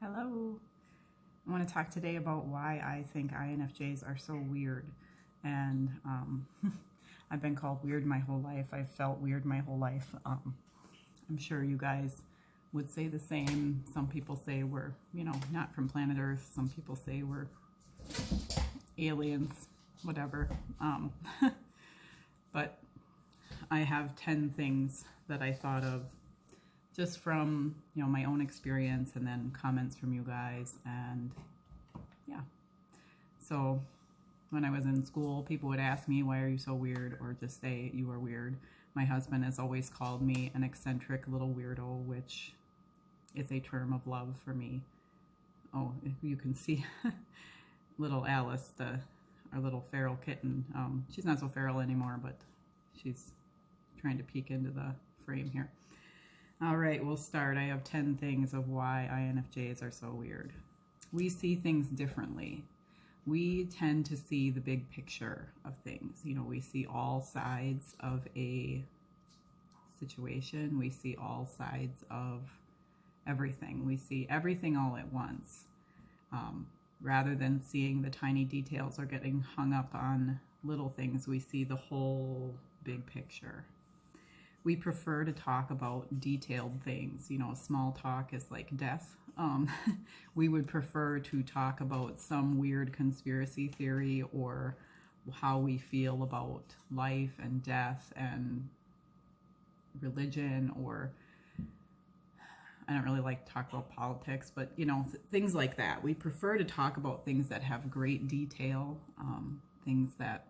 Hello. I want to talk today about why I think INFJs are so weird. And I've been called weird my whole life. I've felt weird my whole life. I'm sure you guys would say the same. Some people say we're, not from planet Earth. Some people say we're aliens, whatever. But I have 10 things that I thought of just from my own experience and then comments from you guys. And yeah, so when I was in school, people would ask me, why are you so weird, or just say you are weird. My husband has always called me an eccentric little weirdo, which is a term of love for me. Oh, if you can see little Alice, our little feral kitten. She's not so feral anymore, but she's trying to peek into the frame here. All right, we'll start. I have 10 things of why INFJs are so weird. We see things differently. We tend to see the big picture of things. We see all sides of a situation. We see all sides of everything. We see everything all at once. Rather than seeing the tiny details or getting hung up on little things, we see the whole big picture. We prefer to talk about detailed things. Small talk is like death. We would prefer to talk about some weird conspiracy theory or how we feel about life and death and religion, or I don't really like to talk about politics, but things like that. We prefer to talk about things that have great detail, things that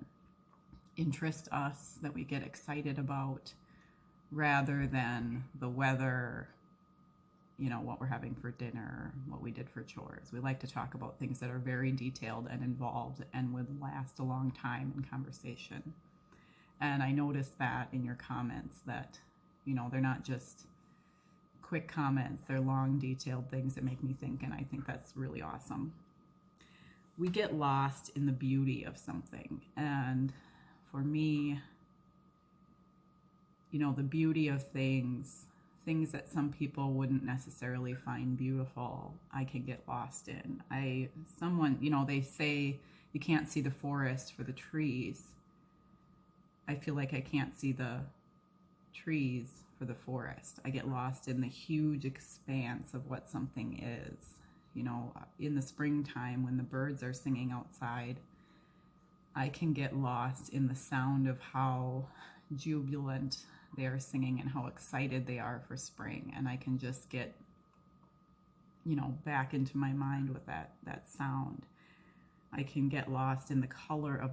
interest us, that we get excited about, rather than the weather, what we're having for dinner, what we did for chores. We like to talk about things that are very detailed and involved and would last a long time in conversation. And I noticed that in your comments that, they're not just quick comments, they're long, detailed things that make me think, and I think that's really awesome. We get lost in the beauty of something, and for me, the beauty of things that some people wouldn't necessarily find beautiful, I can get lost in. They say you can't see the forest for the trees. I feel like I can't see the trees for the forest. I get lost in the huge expanse of what something is. In the springtime when the birds are singing outside, I can get lost in the sound of how jubilant they are singing and how excited they are for spring, and I can just get back into my mind with that sound. I can get lost in the color of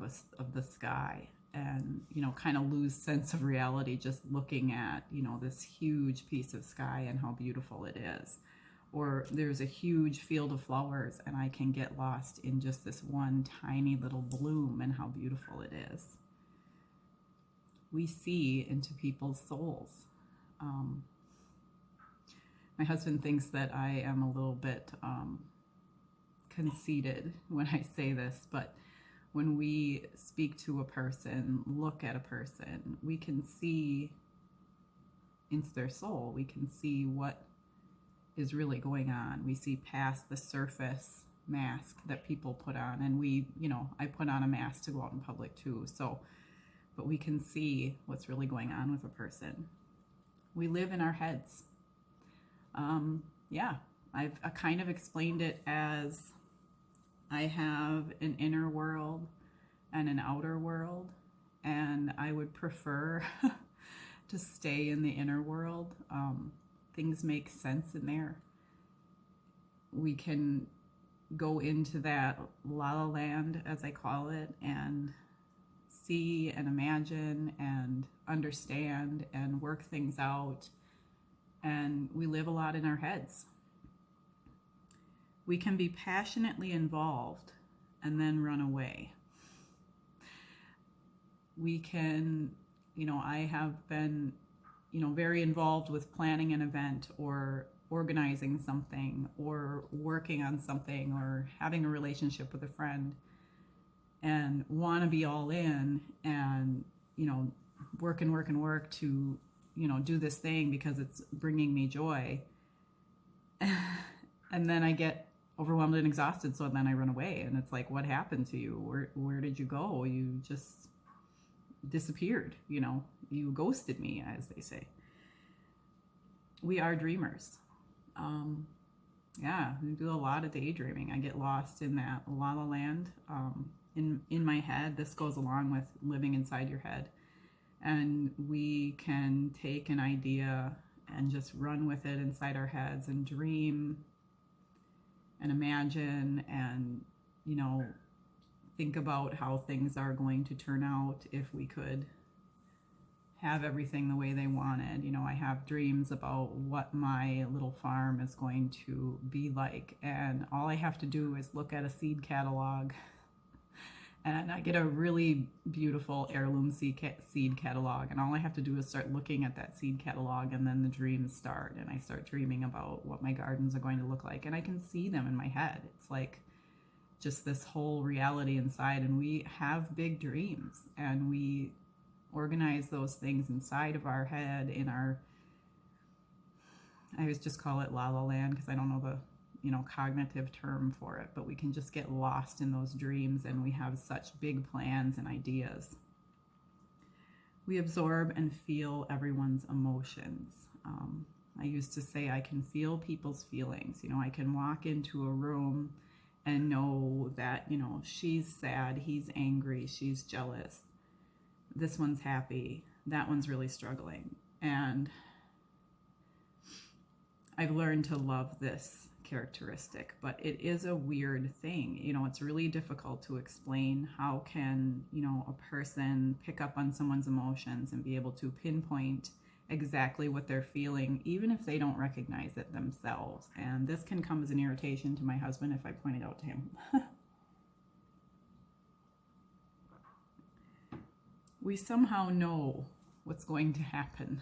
the sky and kind of lose sense of reality just looking at this huge piece of sky and how beautiful it is. Or there's a huge field of flowers and I can get lost in just this one tiny little bloom and how beautiful it is. We see into people's souls. My husband thinks that I am a little bit conceited when I say this, but when we speak to a person, look at a person, we can see into their soul. We can see what is really going on. We see past the surface mask that people put on, and I put on a mask to go out in public too, but we can see what's really going on with a person. We live in our heads. I've kind of explained it as I have an inner world and an outer world, and I would prefer to stay in the inner world. Things make sense in there. We can go into that la la land, as I call it, and see and imagine and understand and work things out. And we live a lot in our heads. We can be passionately involved and then run away. We can, I have been, very involved with planning an event or organizing something or working on something or having a relationship with a friend, and want to be all in and work to do this thing because it's bringing me joy. And then I get overwhelmed and exhausted, so then I run away. And it's like, what happened to you? Where did you go? You just disappeared, you know, you ghosted me, as they say. We are dreamers. Yeah, we do a lot of daydreaming. I get lost in that la la land in my head. This goes along with living inside your head. And we can take an idea and just run with it inside our heads and dream and imagine and, you know, think about how things are going to turn out if we could have everything the way they wanted. You know, I have dreams about what my little farm is going to be like, and all I have to do is look at a seed catalog, and I get a really beautiful heirloom seed catalog, and all I have to do is start looking at that seed catalog, and then the dreams start, and I start dreaming about what my gardens are going to look like, and I can see them in my head. It's like just this whole reality inside, and we have big dreams, and we organize those things inside of our head, in our, I always just call it la la land because I don't know the, you know, cognitive term for it, but we can just get lost in those dreams, and we have such big plans and ideas. We absorb and feel everyone's emotions. I used to say I can feel people's feelings. You know, I can walk into a room and know that, you know, she's sad, he's angry, she's jealous, this one's happy, that one's really struggling. And I've learned to love this characteristic, but it is a weird thing. You know, it's really difficult to explain. How can, you know, a person pick up on someone's emotions and be able to pinpoint exactly what they're feeling, even if they don't recognize it themselves? And this can come as an irritation to my husband if I point it out to him. We somehow know what's going to happen.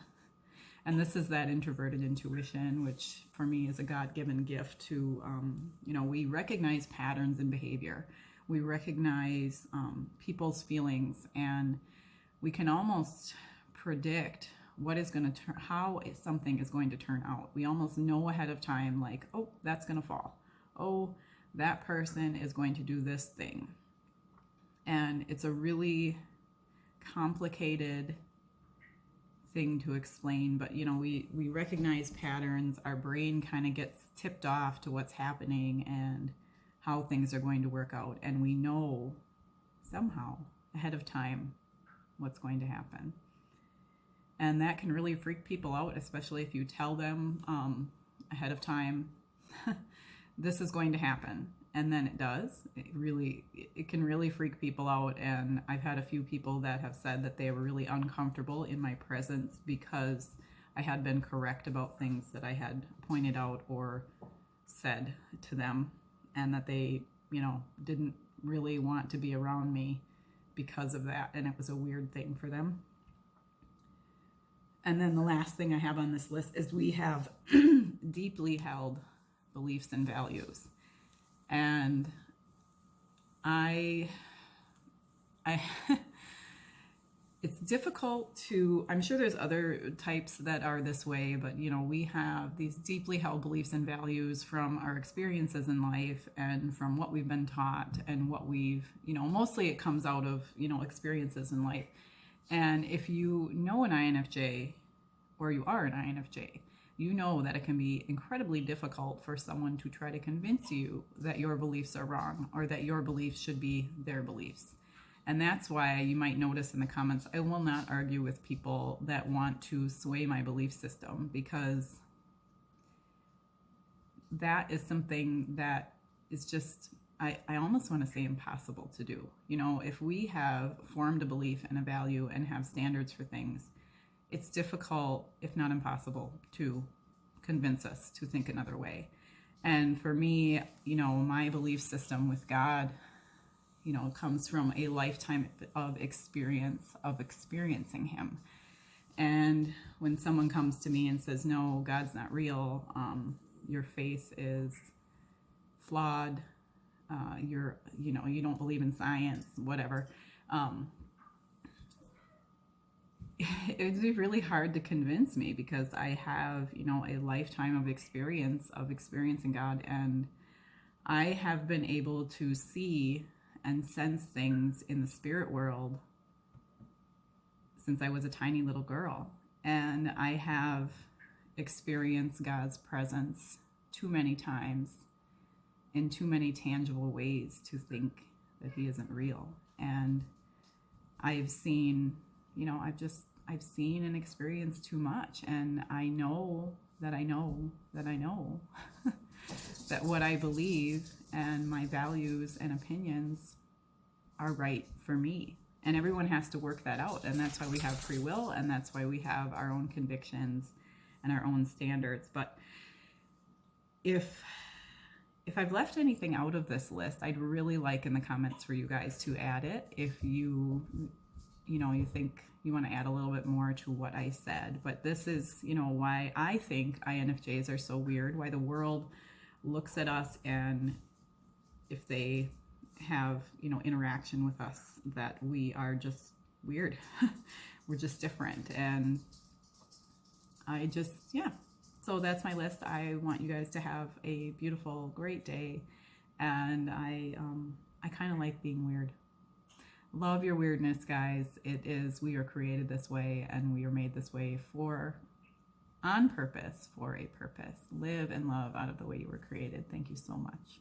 And this is that introverted intuition, which for me is a God-given gift to, you know, we recognize patterns in behavior. We recognize people's feelings, and we can almost predict what is going to turn, how something is going to turn out. We almost know ahead of time, like, oh, that's going to fall. Oh, that person is going to do this thing. And it's a really complicated thing to explain, but, you know, we recognize patterns. Our brain kind of gets tipped off to what's happening and how things are going to work out, and we know somehow ahead of time what's going to happen. And that can really freak people out, especially if you tell them ahead of time this is going to happen, and then it does. It can really freak people out. And I've had a few people that have said that they were really uncomfortable in my presence because I had been correct about things that I had pointed out or said to them, and that they, you know, didn't really want to be around me because of that, and it was a weird thing for them. And then the last thing I have on this list is we have deeply held beliefs and values. And it's difficult to, I'm sure there's other types that are this way, but, you know, we have these deeply held beliefs and values from our experiences in life and from what we've been taught and what we've, you know, mostly it comes out of, you know, experiences in life. And if you know an INFJ, or you are an INFJ, you know that it can be incredibly difficult for someone to try to convince you that your beliefs are wrong or that your beliefs should be their beliefs. And that's why you might notice in the comments, I will not argue with people that want to sway my belief system, because that is something that is just, I almost want to say impossible to do. You know, if we have formed a belief and a value and have standards for things, it's difficult, if not impossible, to convince us to think another way. And for me, you know, my belief system with God, you know, comes from a lifetime of experience, of experiencing Him. And when someone comes to me and says, no, God's not real, your faith is flawed, you know, you don't believe in science, whatever, it would be really hard to convince me because I have, a lifetime of experiencing God, and I have been able to see and sense things in the spirit world since I was a tiny little girl. And I have experienced God's presence too many times in too many tangible ways to think that He isn't real. And I've seen, I've seen and experienced too much. And I know that I know that I know that what I believe and my values and opinions are right for me. And everyone has to work that out. And that's why we have free will, and that's why we have our own convictions and our own standards. But if I've left anything out of this list, I'd really like in the comments for you guys to add it. If you think you want to add a little bit more to what I said. But this is, why I think INFJs are so weird, why the world looks at us, and if they have, interaction with us, that we are just weird. We're just different. And I just, so that's my list. I want you guys to have a beautiful, great day. And I kind of like being weird. Love your weirdness, guys. We are created this way, and we are made this way on purpose, for a purpose. Live and love out of the way you were created. Thank you so much.